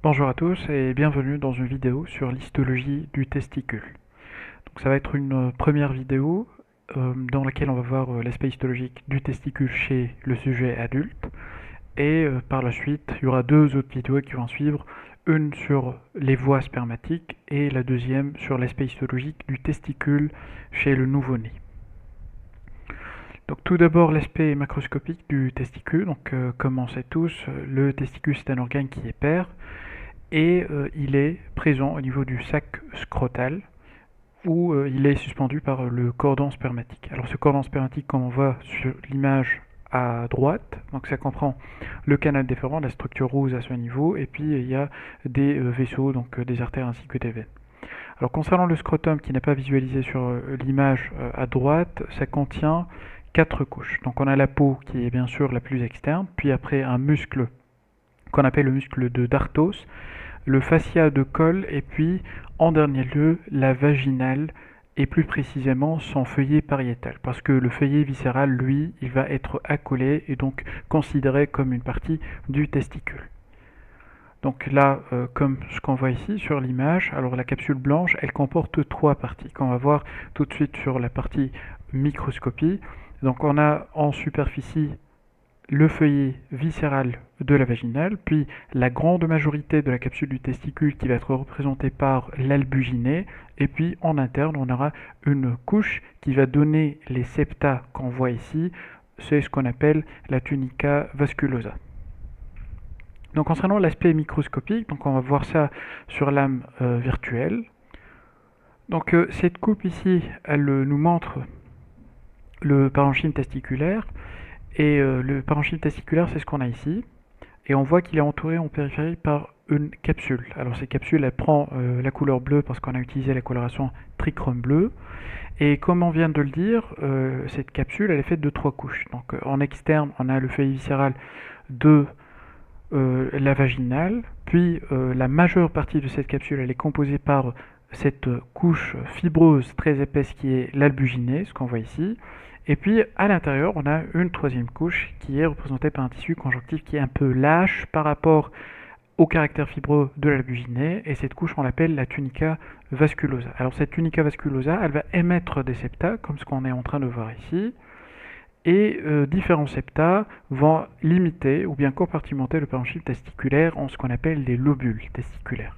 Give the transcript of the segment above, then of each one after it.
Bonjour à tous et bienvenue dans une vidéo sur l'histologie du testicule. Donc ça va être une première vidéo dans laquelle on va voir l'aspect histologique du testicule chez le sujet adulte et par la suite il y aura deux autres vidéos qui vont suivre, une sur les voies spermatiques et la deuxième sur l'aspect histologique du testicule chez le nouveau-né. Donc tout d'abord l'aspect macroscopique du testicule. Donc comme on sait tous, le testicule c'est un organe qui est pair et il est présent au niveau du sac scrotal où il est suspendu par le cordon spermatique. Alors ce cordon spermatique, comme on voit sur l'image à droite, donc ça comprend le canal déférent, la structure rouge à ce niveau, et puis il y a des vaisseaux, donc des artères ainsi que des veines. Alors concernant le scrotum qui n'est pas visualisé sur l'image à droite, ça contient quatre couches. Donc on a la peau qui est bien sûr la plus externe, puis après un muscle qu'on appelle le muscle de Dartos, le fascia de col et puis en dernier lieu la vaginale et plus précisément son feuillet pariétal parce que le feuillet viscéral lui il va être accolé et donc considéré comme une partie du testicule. Donc là, comme ce qu'on voit ici sur l'image, alors la capsule blanche, elle comporte trois parties qu'on va voir tout de suite sur la partie microscopie. Donc on a en superficie le feuillet viscéral de la vaginale, puis la grande majorité de la capsule du testicule qui va être représentée par l'albuginée, et puis en interne on aura une couche qui va donner les septa qu'on voit ici, c'est ce qu'on appelle la tunica vasculosa. Donc concernant l'aspect microscopique, donc on va voir ça sur l'âme virtuelle. Donc cette coupe ici, elle nous montre le parenchyme testiculaire. Et le parenchyme testiculaire, c'est ce qu'on a ici. Et on voit qu'il est entouré en périphérie par une capsule. Alors cette capsule, elle prend la couleur bleue parce qu'on a utilisé la coloration trichrome bleu. Et comme on vient de le dire, cette capsule, elle est faite de trois couches. Donc en externe, on a le feuillet viscéral de la vaginale. Puis la majeure partie de cette capsule, elle est composée par cette couche fibreuse très épaisse qui est l'albuginée, ce qu'on voit ici. Et puis à l'intérieur, on a une troisième couche qui est représentée par un tissu conjonctif qui est un peu lâche par rapport au caractère fibreux de l'albuginée. Et cette couche, on l'appelle la tunica vasculosa. Alors cette tunica vasculosa, elle va émettre des septa, comme ce qu'on est en train de voir ici. Et différents septa vont limiter ou bien compartimenter le parenchyme testiculaire en ce qu'on appelle les lobules testiculaires.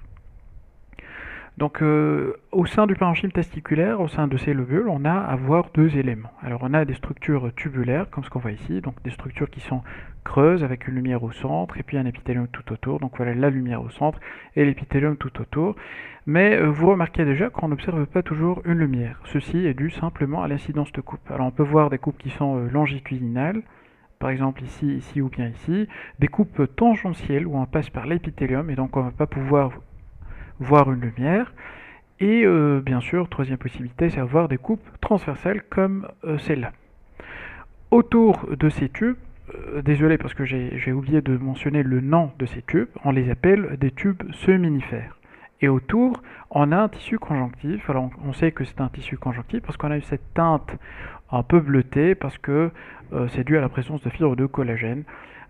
Donc au sein du parenchyme testiculaire, au sein de ces lobules, on a à voir deux éléments. Alors on a des structures tubulaires, comme ce qu'on voit ici, donc des structures qui sont creuses avec une lumière au centre et puis un épithélium tout autour. Donc voilà la lumière au centre et l'épithélium tout autour. Mais vous remarquez déjà qu'on n'observe pas toujours une lumière. Ceci est dû simplement à l'incidence de coupes. Alors on peut voir des coupes qui sont longitudinales, par exemple ici, ici ou bien ici, des coupes tangentielles où on passe par l'épithélium et donc on ne va pas pouvoir voir une lumière. Et bien sûr, troisième possibilité, c'est avoir des coupes transversales comme celle-là. Autour de ces tubes, désolé parce que j'ai oublié de mentionner le nom de ces tubes, on les appelle des tubes seminifères. Et autour, on a un tissu conjonctif. Alors on sait que c'est un tissu conjonctif parce qu'on a eu cette teinte un peu bleutée parce que c'est dû à la présence de fibres de collagène.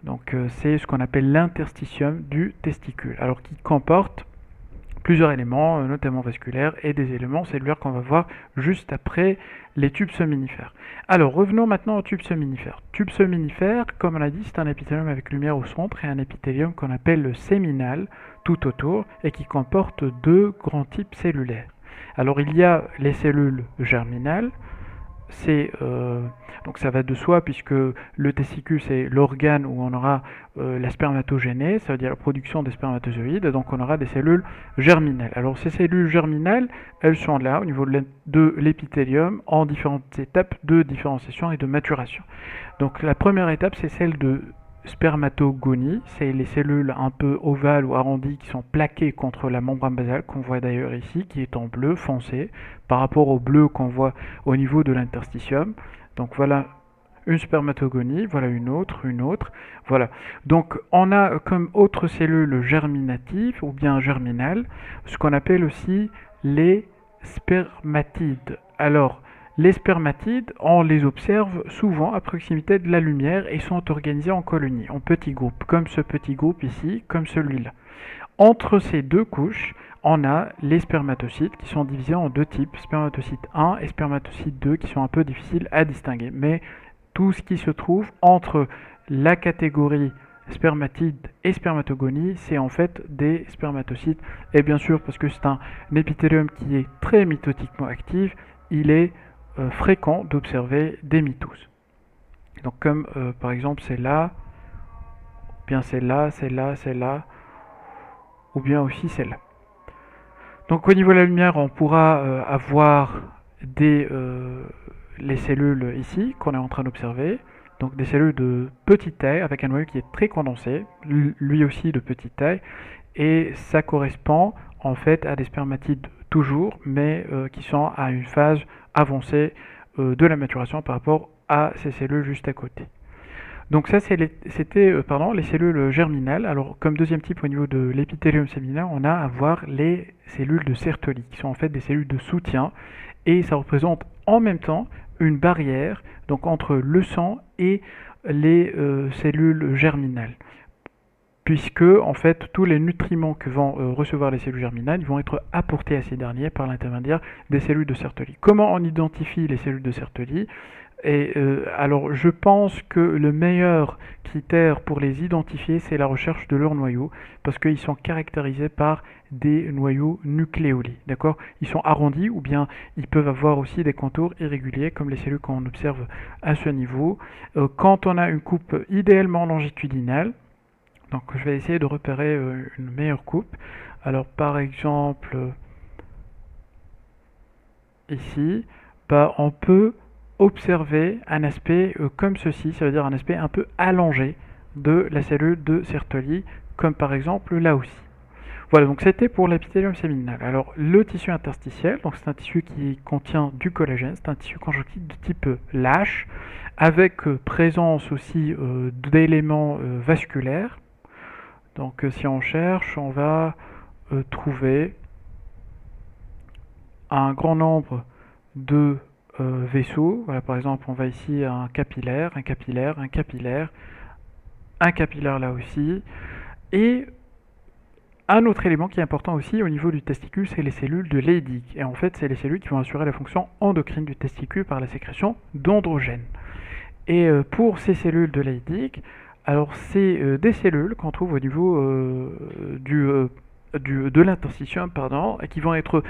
Donc c'est ce qu'on appelle l'interstitium du testicule. Alors qui comporte plusieurs éléments, notamment vasculaires, et des éléments cellulaires qu'on va voir juste après les tubes seminifères. Alors revenons maintenant aux tubes seminifères. Tubes seminifères, comme on l'a dit, c'est un épithélium avec lumière au centre et un épithélium qu'on appelle le séminal tout autour et qui comporte deux grands types cellulaires. Alors il y a les cellules germinales, donc ça va de soi puisque le testicule c'est l'organe où on aura la spermatogénèse, ça veut dire la production des spermatozoïdes, donc on aura des cellules germinales. Alors ces cellules germinales, elles sont là au niveau de l'épithélium en différentes étapes de différenciation et de maturation. Donc la première étape c'est celle de spermatogonie, c'est les cellules un peu ovales ou arrondies qui sont plaquées contre la membrane basale qu'on voit d'ailleurs ici, qui est en bleu foncé par rapport au bleu qu'on voit au niveau de l'interstitium. Donc voilà une spermatogonie, voilà une autre, voilà. Donc on a comme autre cellule germinative ou bien germinale ce qu'on appelle aussi les spermatides. Alors les spermatides, on les observe souvent à proximité de la lumière et sont organisés en colonies, en petits groupes, comme ce petit groupe ici, comme celui-là. Entre ces deux couches, on a les spermatocytes qui sont divisés en deux types, spermatocyte 1 et spermatocyte 2, qui sont un peu difficiles à distinguer. Mais tout ce qui se trouve entre la catégorie spermatide et spermatogonie, c'est en fait des spermatocytes. Et bien sûr, parce que c'est un épithélium qui est très mitotiquement actif, il est fréquent d'observer des mitoses. Donc comme par exemple c'est là, bien c'est là, c'est là, c'est là, ou bien aussi c'est là. Donc au niveau de la lumière, on pourra avoir les cellules ici qu'on est en train d'observer. Donc des cellules de petite taille avec un noyau qui est très condensé, lui aussi de petite taille, et ça correspond en fait à des spermatides toujours, mais qui sont à une phase avancée de la maturation par rapport à ces cellules juste à côté. Donc ça, c'était les cellules germinales. Alors comme deuxième type au niveau de l'épithélium séminal, on a à voir les cellules de Sertoli, qui sont en fait des cellules de soutien, et ça représente en même temps une barrière donc entre le sang et les cellules germinales, puisque en fait tous les nutriments que vont recevoir les cellules germinales, ils vont être apportés à ces derniers par l'intermédiaire des cellules de Sertoli. Comment on identifie les cellules de Sertoli? Et alors, je pense que le meilleur critère pour les identifier, c'est la recherche de leur noyau, parce qu'ils sont caractérisés par des noyaux nucléolés, d'accord? Ils sont arrondis, ou bien ils peuvent avoir aussi des contours irréguliers, comme les cellules qu'on observe à ce niveau. Quand on a une coupe idéalement longitudinale, donc je vais essayer de repérer une meilleure coupe. Alors, par exemple, ici, on peut observer un aspect comme ceci, ça veut dire un aspect un peu allongé de la cellule de Sertoli, comme par exemple là aussi. Voilà, donc c'était pour l'épithélium séminal. Alors le tissu interstitiel, donc c'est un tissu qui contient du collagène, c'est un tissu conjonctif de type lâche, avec présence aussi d'éléments vasculaires. Donc si on cherche, on va trouver un grand nombre de vaisseaux. Voilà, par exemple, on va ici à un capillaire, un capillaire, un capillaire, un capillaire là aussi. Et un autre élément qui est important aussi au niveau du testicule, c'est les cellules de Leydig. Et en fait, c'est les cellules qui vont assurer la fonction endocrine du testicule par la sécrétion d'androgènes. Et pour ces cellules de Leydig, alors c'est des cellules qu'on trouve au niveau de l'interstitium, et qui vont être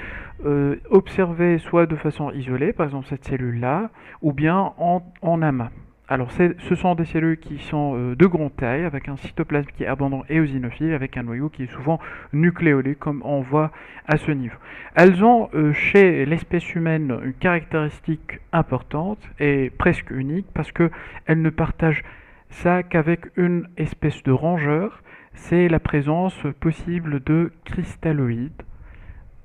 observées soit de façon isolée, par exemple cette cellule-là, ou bien en amas. Alors ce sont des cellules qui sont de grande taille, avec un cytoplasme qui est abondant et eosinophile, avec un noyau qui est souvent nucléolé, comme on voit à ce niveau. Elles ont chez l'espèce humaine une caractéristique importante et presque unique, parce qu'elles ne partagent ça qu'avec une espèce de rongeur, c'est la présence possible de cristalloïdes.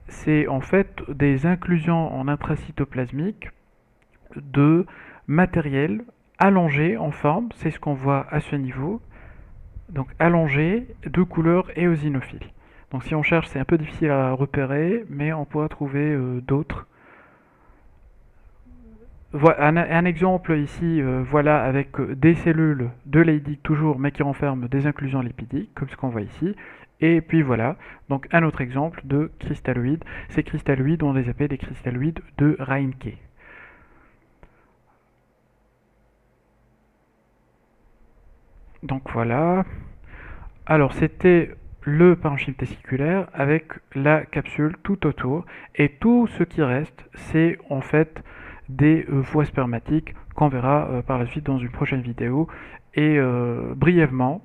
C'est en fait des inclusions en intracytoplasmique de matériel allongé en forme, c'est ce qu'on voit à ce niveau, donc allongé, de couleur éosinophile. Donc si on cherche, c'est un peu difficile à repérer, mais on pourra trouver d'autres. Voilà, un exemple ici, voilà, avec des cellules de Leydig toujours, mais qui renferment des inclusions lipidiques, comme ce qu'on voit ici. Et puis voilà, donc un autre exemple de cristalloïdes. Ces cristalloïdes, on les appelle des cristalloïdes de Reinke. Donc voilà. Alors c'était le parenchyme testiculaire avec la capsule tout autour. Et tout ce qui reste, c'est en fait des voies spermatiques qu'on verra par la suite dans une prochaine vidéo. Et brièvement,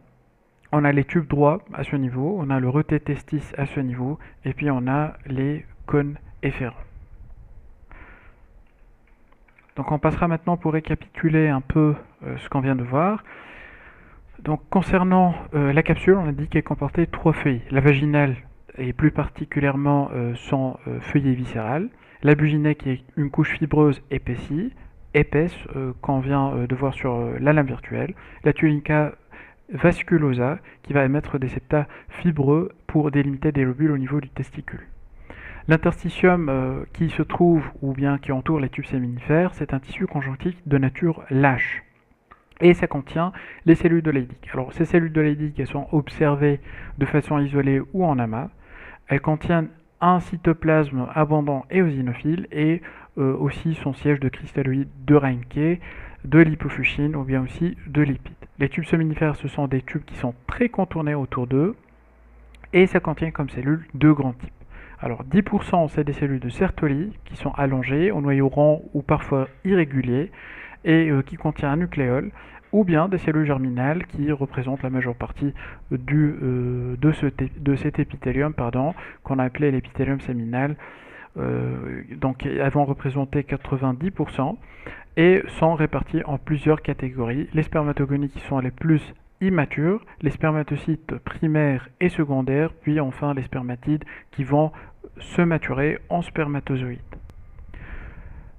on a les tubes droits à ce niveau, on a le reté testis à ce niveau, et puis on a les cônes efférents. Donc on passera maintenant pour récapituler un peu ce qu'on vient de voir. Donc concernant la capsule, on a dit qu'elle comportait 3 feuillets. La vaginale et plus particulièrement son feuillet viscéral. La buginée qui est une couche fibreuse épaisse qu'on vient de voir sur la lame virtuelle. La tunica vasculosa qui va émettre des septa fibreux pour délimiter des lobules au niveau du testicule. L'interstitium qui se trouve ou bien qui entoure les tubes séminifères, c'est un tissu conjonctif de nature lâche. et ça contient les cellules de Leydig. Alors ces cellules de Leydig, elles sont observées de façon isolée ou en amas. Elles contiennent un cytoplasme abondant éosinophile et aussi son siège de cristalloïdes de Reinke, de lipofuscine ou bien aussi de lipides. Les tubes sominifères, ce sont des tubes qui sont très contournés autour d'eux et ça contient comme cellules deux grands types. Alors 10% c'est des cellules de Sertoli qui sont allongées au noyau rond ou parfois irrégulier et qui contient un nucléole, ou bien des cellules germinales qui représentent la majeure partie de cet épithélium qu'on a appelé l'épithélium séminal. Donc elles vont représenter 90% et sont réparties en plusieurs catégories. Les spermatogonies qui sont les plus immatures, les spermatocytes primaires et secondaires, puis enfin les spermatides qui vont se maturer en spermatozoïdes.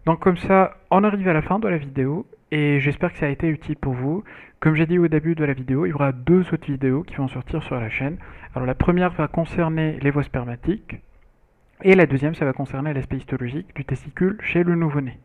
Donc comme ça, on arrive à la fin de la vidéo et j'espère que ça a été utile pour vous. Comme j'ai dit au début de la vidéo, il y aura deux autres vidéos qui vont sortir sur la chaîne. Alors la première va concerner les voies spermatiques et la deuxième, ça va concerner l'aspect histologique du testicule chez le nouveau-né.